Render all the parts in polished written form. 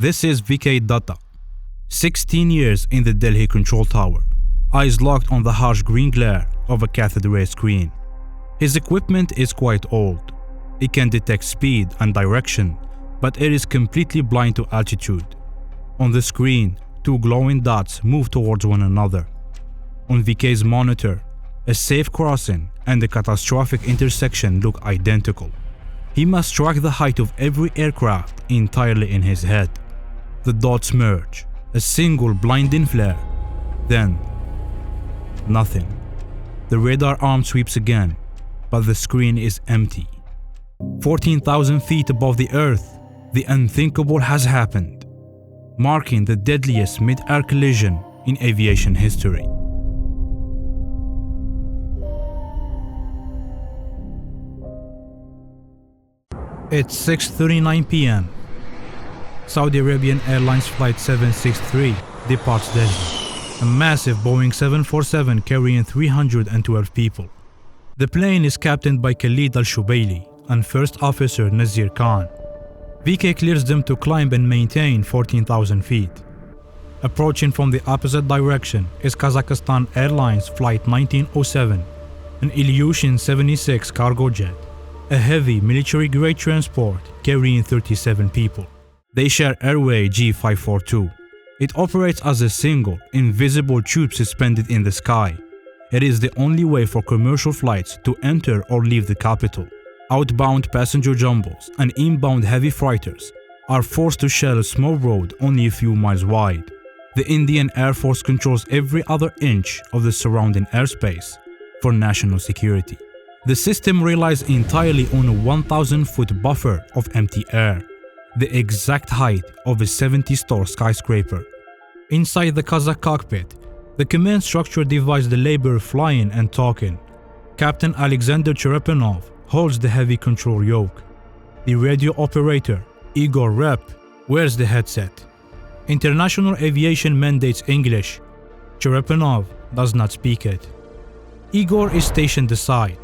This is VK Data. 16 years in the Delhi control tower, eyes locked on the harsh green glare of a cathode ray screen. His equipment is quite old. It can detect speed and direction, but it is completely blind to altitude. On the screen, two glowing dots move towards one another. On VK's monitor, a safe crossing and a catastrophic intersection look identical. He must track the height of every aircraft entirely in his head. The dots merge, a single blinding flare. Then, nothing. The radar arm sweeps again, but the screen is empty. 14,000 feet above the Earth, the unthinkable has happened, marking the deadliest mid-air collision in aviation history. It's 6:39 p.m. Saudi Arabian Airlines Flight 763 departs Delhi, a massive Boeing 747 carrying 312 people. The plane is captained by Khalid Al-Shubaili and First Officer Nazir Khan. VK clears them to climb and maintain 14,000 feet. Approaching from the opposite direction is Kazakhstan Airlines Flight 1907, an Ilyushin Il-76 cargo jet, a heavy military-grade transport carrying 37 people. They share airway G542. It operates as a single, invisible tube suspended in the sky. It is the only way for commercial flights to enter or leave the capital. Outbound passenger jumbos and inbound heavy freighters are forced to share a small road only a few miles wide. The Indian Air Force controls every other inch of the surrounding airspace for national security. The system relies entirely on a 1,000-foot buffer of empty air, the exact height of a 70-story skyscraper. Inside the Kazakh cockpit, the command structure divides the labor of flying and talking. Captain Alexander Cherepanov holds the heavy control yoke. The radio operator, Igor Rep, wears the headset. International aviation mandates English. Cherepanov does not speak it. Igor is stationed aside,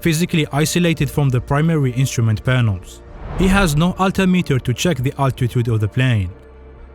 physically isolated from the primary instrument panels. He has no altimeter to check the altitude of the plane.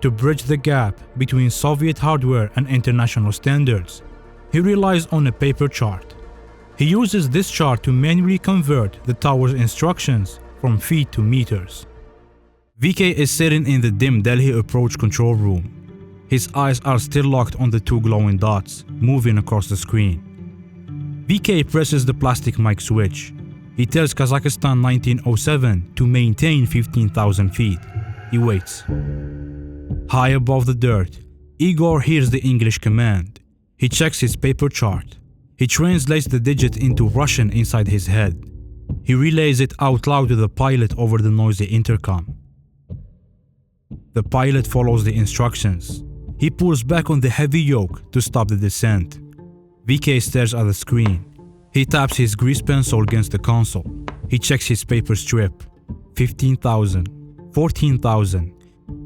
To bridge the gap between Soviet hardware and international standards, he relies on a paper chart. He uses this chart to manually convert the tower's instructions from feet to meters. VK is sitting in the dim Delhi approach control room. His eyes are still locked on the two glowing dots moving across the screen. VK presses the plastic mic switch. He tells Kazakhstan 1907 to maintain 15,000 feet. He waits. High above the dirt, Igor hears the English command. He checks his paper chart. He translates the digit into Russian inside his head. He relays it out loud to the pilot over the noisy intercom. The pilot follows the instructions. He pulls back on the heavy yoke to stop the descent. VK stares at the screen. He taps his grease pencil against the console. He checks his paper strip. 15,000, 14,000.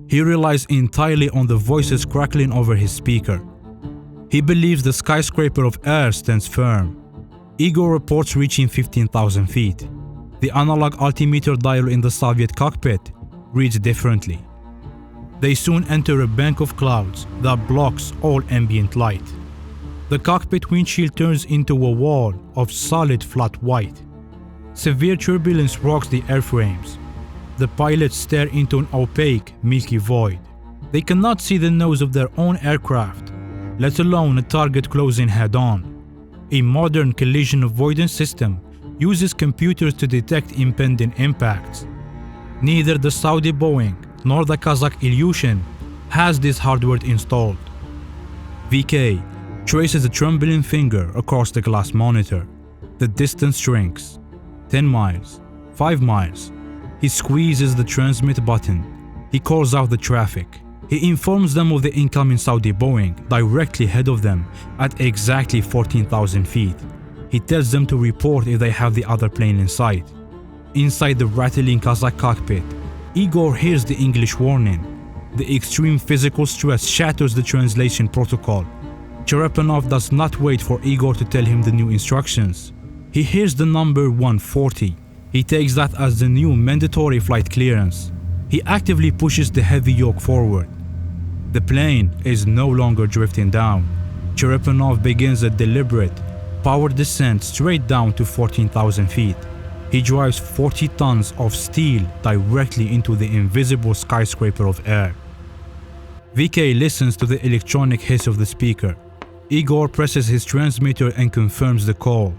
He relies entirely on the voices crackling over his speaker. He believes the skyscraper of air stands firm. Igor reports reaching 15,000 feet. The analog altimeter dial in the Soviet cockpit reads differently. They soon enter a bank of clouds that blocks all ambient light. The cockpit windshield turns into a wall of solid flat white. Severe turbulence rocks the airframes. The pilots stare into an opaque, milky void. They cannot see the nose of their own aircraft, let alone a target closing head-on. A modern collision avoidance system uses computers to detect impending impacts. Neither the Saudia Boeing nor the Kazakh Ilyushin has this hardware installed. VK traces a trembling finger across the glass monitor. The distance shrinks. 10 miles, 5 miles. He squeezes the transmit button. He calls out the traffic. He informs them of the incoming Saudi Boeing directly ahead of them at exactly 14,000 feet. He tells them to report if they have the other plane in sight. Inside the rattling Kazakh cockpit, Igor hears the English warning. The extreme physical stress shatters the translation protocol. Cherepanov does not wait for Igor to tell him the new instructions. He hears the number 140. He takes that as the new mandatory flight clearance. He actively pushes the heavy yoke forward. The plane is no longer drifting down. Cherepanov begins a deliberate, powered descent straight down to 14,000 feet. He drives 40 tons of steel directly into the invisible skyscraper of air. VK listens to the electronic hiss of the speaker. Igor presses his transmitter and confirms the call.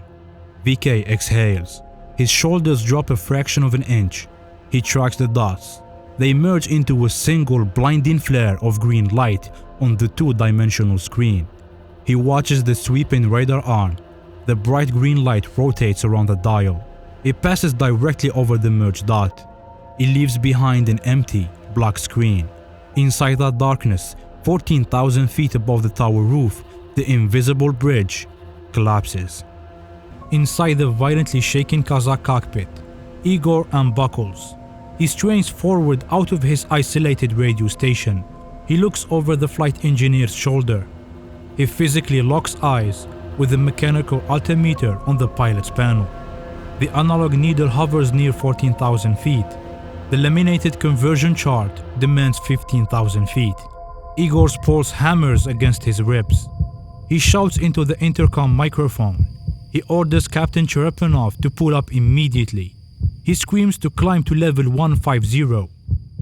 VK exhales. His shoulders drop a fraction of an inch. He tracks the dots. They merge into a single blinding flare of green light on the two-dimensional screen. He watches the sweeping radar arm. The bright green light rotates around the dial. It passes directly over the merged dot. It leaves behind an empty, black screen. Inside that darkness, 14,000 feet above the tower roof, the invisible bridge collapses. Inside the violently shaking Kazakh cockpit, Igor unbuckles. He strains forward out of his isolated radio station. He looks over the flight engineer's shoulder. He physically locks eyes with the mechanical altimeter on the pilot's panel. The analog needle hovers near 14,000 feet. The laminated conversion chart demands 15,000 feet. Igor's pulse hammers against his ribs. He shouts into the intercom microphone. He orders Captain Cherepanov to pull up immediately. He screams to climb to level 150.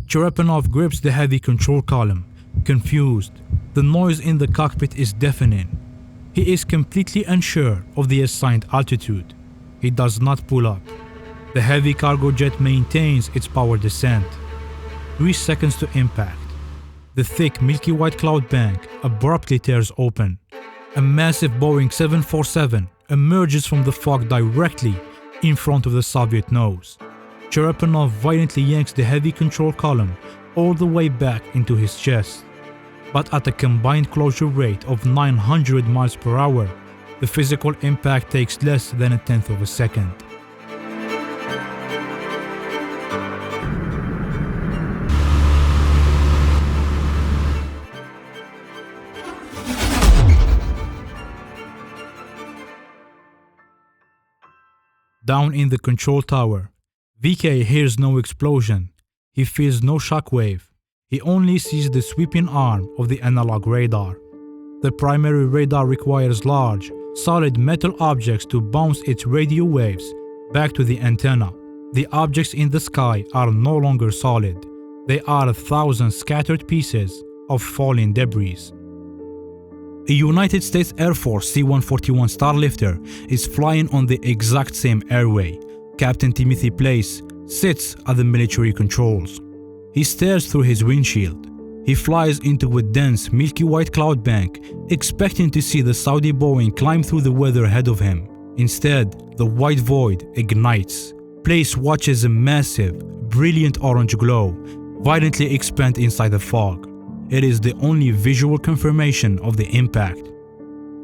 Cherepanov grips the heavy control column, confused. The noise in the cockpit is deafening. He is completely unsure of the assigned altitude. He does not pull up. The heavy cargo jet maintains its power descent. 3 seconds to impact. The thick milky white cloud bank abruptly tears open. A massive Boeing 747 emerges from the fog directly in front of the Soviet nose. Cherepanov violently yanks the heavy control column all the way back into his chest. But at a combined closure rate of 900 miles per hour, the physical impact takes less than a tenth of a second. Down in the control tower, VK hears no explosion. He feels no shockwave. He only sees the sweeping arm of the analog radar. The primary radar requires large, solid metal objects to bounce its radio waves back to the antenna. The objects in the sky are no longer solid. They are 1,000 scattered pieces of falling debris. A United States Air Force C-141 Starlifter is flying on the exact same airway. Captain Timothy Place sits at the military controls. He stares through his windshield. He flies into a dense, milky white cloud bank, expecting to see the Saudia Boeing climb through the weather ahead of him. Instead, the white void ignites. Place watches a massive, brilliant orange glow violently expand inside the fog. It is the only visual confirmation of the impact.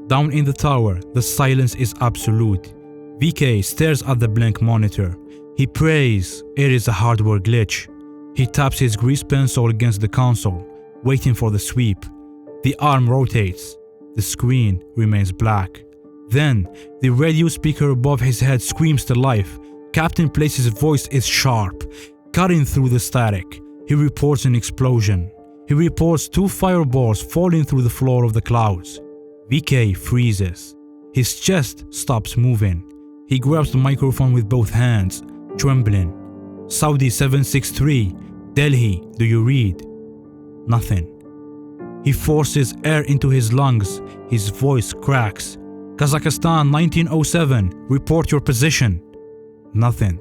Down in the tower, the silence is absolute. VK stares at the blank monitor. He prays it is a hardware glitch. He taps his grease pencil against the console, waiting for the sweep. The arm rotates. The screen remains black. Then, the radio speaker above his head screams to life. Captain Place's voice is sharp, cutting through the static. He reports an explosion. He reports 2 fireballs falling through the floor of the clouds. VK freezes. His chest stops moving. He grabs the microphone with both hands, trembling. Saudi 763, Delhi, do you read? Nothing. He forces air into his lungs. His voice cracks. Kazakhstan 1907, report your position. Nothing.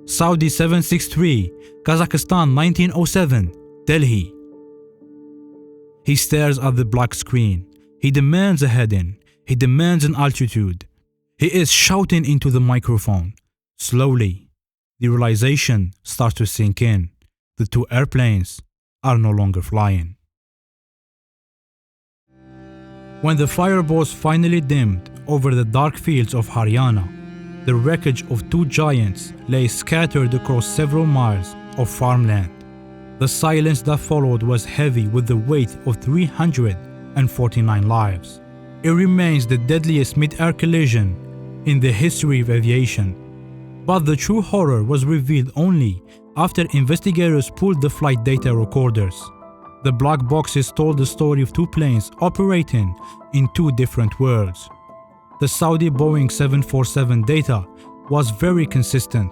Saudi 763, Kazakhstan 1907, Delhi. He stares at the black screen. He demands a heading. He demands an altitude. He is shouting into the microphone. Slowly, the realization starts to sink in. The 2 airplanes are no longer flying. When the fireballs finally dimmed over the dark fields of Haryana, the wreckage of 2 giants lay scattered across several miles of farmland. The silence that followed was heavy with the weight of 349 lives. It remains the deadliest mid-air collision in the history of aviation. But the true horror was revealed only after investigators pulled the flight data recorders. The black boxes told the story of two planes operating in two different worlds. The Saudia Boeing 747 data was very consistent.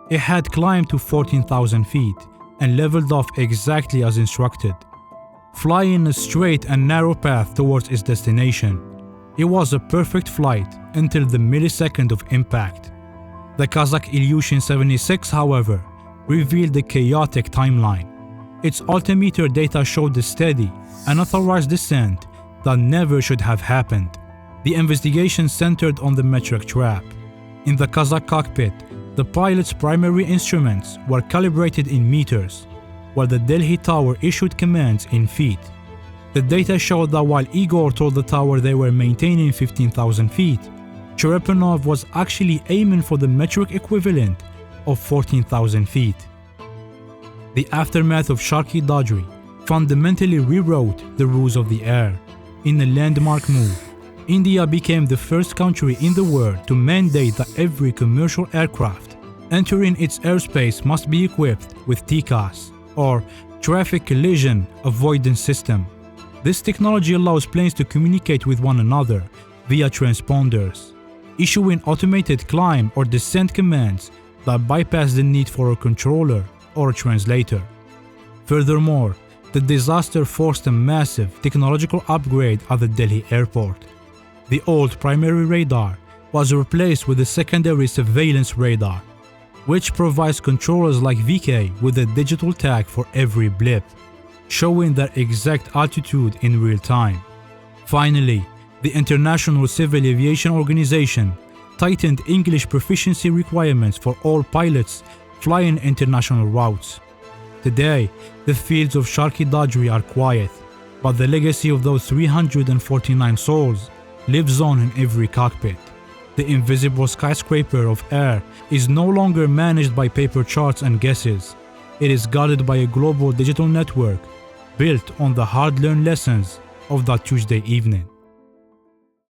It had climbed to 14,000 feet and leveled off exactly as instructed, flying a straight and narrow path towards its destination. It was a perfect flight until the millisecond of impact. The Kazakh Ilyushin Il-76, however, revealed a chaotic timeline. Its altimeter data showed a steady, unauthorized descent that never should have happened. The investigation centered on the metric trap. In the Kazakh cockpit, the pilot's primary instruments were calibrated in meters, while the Delhi tower issued commands in feet. The data showed that while Igor told the tower they were maintaining 15,000 feet, Cherepanov was actually aiming for the metric equivalent of 14,000 feet. The aftermath of Charkhi Dadri fundamentally rewrote the rules of the air. In a landmark move, India became the first country in the world to mandate that every commercial aircraft entering its airspace must be equipped with TCAS, or Traffic Collision Avoidance System. This technology allows planes to communicate with one another via transponders, issuing automated climb or descent commands that bypass the need for a controller or a translator. Furthermore, the disaster forced a massive technological upgrade at the Delhi airport. The old primary radar was replaced with a secondary surveillance radar, which provides controllers like VK with a digital tag for every blip, showing their exact altitude in real time. Finally, the International Civil Aviation Organization tightened English proficiency requirements for all pilots flying international routes. Today, the fields of Charkhi Dadri are quiet, but the legacy of those 349 souls lives on in every cockpit. The invisible skyscraper of air is no longer managed by paper charts and guesses. It is guarded by a global digital network built on the hard-learned lessons of that Tuesday evening.